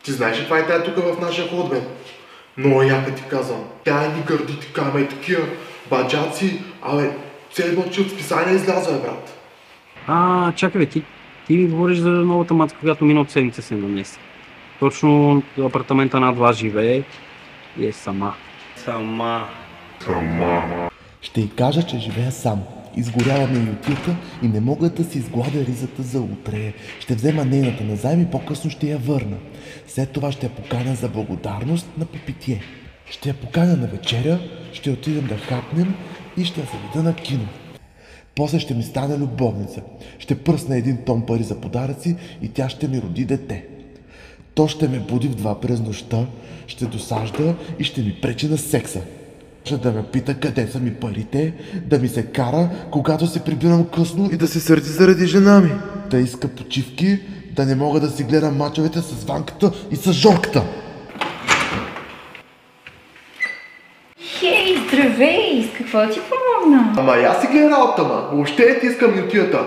Ти знаеш ли това е тая тук в нашия ход, бе? Много яка ти казвам. Тя ни гърди така, бе, такива баджаци, абе, цели ночи от списания изляза, бе, брат. Чакай, бе, ти ми говориш за новата мацка, която миналата седмица се намеси. Точно в апартамента над вас живее и е сама. Сама. Ще й кажа, че живея сам. Изгорява ми ютилка и не мога да си изгладя ризата за утре. Ще взема нейната назаем и по-късно ще я върна. След това ще я поканя за благодарност на попитие. Ще я поканя на вечеря, ще отидем да хапнем и ще я заведа на кино. После ще ми стане любовница. Ще пръсна 1 тон пари за подаръци и тя ще ми роди дете. То ще ме буди в 2 през нощта, ще досажда и ще ми пречи на секса. Ще да ме пита къде са ми парите, да ми се кара, когато се прибирам късно и да се сърди заради жена ми. Да иска почивки, да не мога да си гледам мачовете с Ванката и с Жорката. Хей, здравей! С какво ти помогна? Ама я си гледа работа, ма. Въобще ти искам ютията.